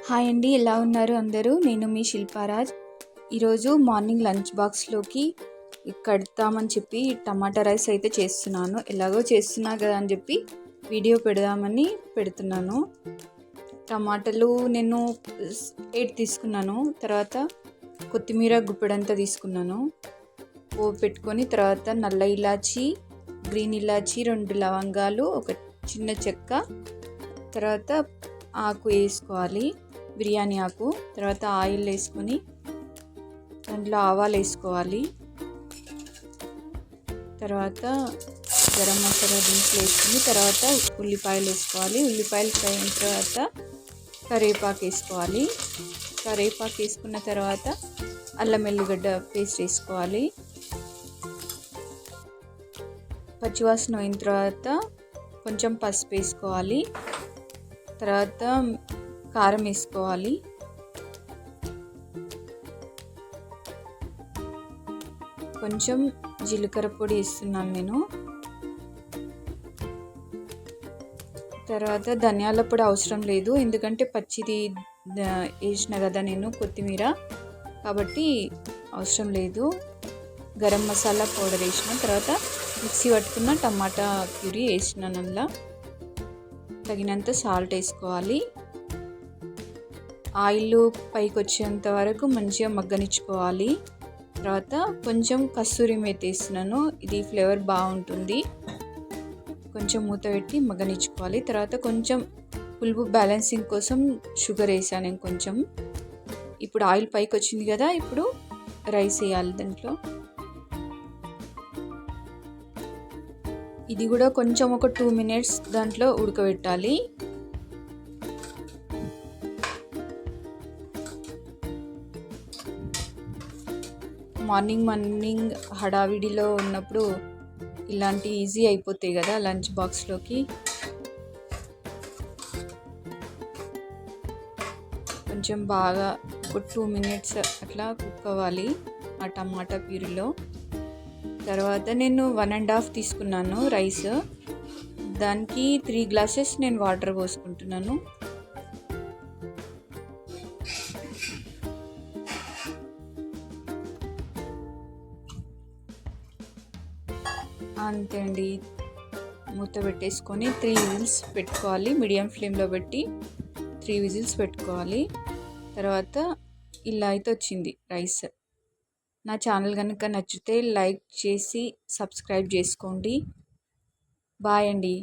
Hi అండి, ఎలా ఉన్నారు అందరూ? నేను మీ శిల్పారాజ్. ఈరోజు మార్నింగ్ లంచ్ బాక్స్లోకి కడతామని చెప్పి టమాటా రైస్ అయితే చేస్తున్నాను. ఎలాగో చేస్తున్నా కదా అని చెప్పి వీడియో పెడదామని పెడుతున్నాను. టమాటాలు నేను 8 తీసుకున్నాను. తర్వాత కొత్తిమీర గుప్పెడంతా తీసుకున్నాను. పోపు పెట్టుకొని తర్వాత నల్ల ఇలాచి, గ్రీన్ ఇలాచి, 2 లవంగాలు, ఒక చిన్న చెక్క, తర్వాత ఆకు వేసుకోవాలి, బిర్యానీ ఆకు. తర్వాత ఆయిల్ వేసుకొని దాంట్లో ఆవాలు వేసుకోవాలి. తర్వాత గరం మసాలా దినుసులు వేసుకుని తర్వాత ఉల్లిపాయలు వేసుకోవాలి. ఉల్లిపాయలు ఫ్రై అయిన తర్వాత కరివేపాకు వేసుకోవాలి. కరివేపాకు వేసుకున్న తర్వాత అల్లం ఎల్లిగడ్డ పేస్ట్ వేసుకోవాలి. పచ్చివాసన అయిన తర్వాత కొంచెం పసుపు వేసుకోవాలి. తర్వాత కారం వేసుకోవాలి. కొంచెం జీలకర్ర పొడి వేస్తున్నాను నేను. తర్వాత ధనియాల పొడి అవసరం లేదు, ఎందుకంటే పచ్చిది వేసిన కదా నేను కొత్తిమీర, కాబట్టి అవసరం లేదు. గరం మసాలా పౌడర్ వేసిన తర్వాత మిక్సీ పట్టుకున్న టమాటా ప్యూరీ వేసినాను. అందులో తగినంత సాల్ట్ వేసుకోవాలి. ఆయిల్ పైకి వచ్చేంత వరకు మంచిగా మగ్గనిచ్చుకోవాలి. తర్వాత కొంచెం కస్తూరి మేతి వేస్తున్నాను, ఇది ఫ్లేవర్ బాగుంటుంది. కొంచెం మూత పెట్టి మగ్గనిచ్చుకోవాలి. తర్వాత కొంచెం పులుపు బ్యాలెన్సింగ్ కోసం షుగర్ వేసాను నేను కొంచెం. ఇప్పుడు ఆయిల్ పైకి వచ్చింది కదా, ఇప్పుడు రైస్ వేయాలి దాంట్లో. ఇది కూడా కొంచెం ఒక 2 minutes దాంట్లో ఉడకబెట్టాలి. మార్నింగ్ హడావిడిలో ఉన్నప్పుడు ఇలాంటి ఈజీ అయిపోతాయి కదా లంచ్ బాక్స్లోకి. కొంచెం బాగా ఒక 2 minutes అట్లా కుక్ అవ్వాలి ఆ టమాటా ప్యూరీలో. తర్వాత నేను 1.5 తీసుకున్నాను రైస్, దానికి 3 glasses నేను వాటర్ పోసుకుంటున్నాను. అంతే అండి, మూత పెట్టేసుకొని 3 whistles పెట్టుకోవాలి. మీడియం ఫ్లేమ్లో పెట్టి 3 whistles పెట్టుకోవాలి. తర్వాత ఇలా అయితే వచ్చింది రైస్. నా ఛానల్ కనుక నచ్చితే లైక్ చేసి సబ్స్క్రైబ్ చేసుకోండి. బాయ్ అండి.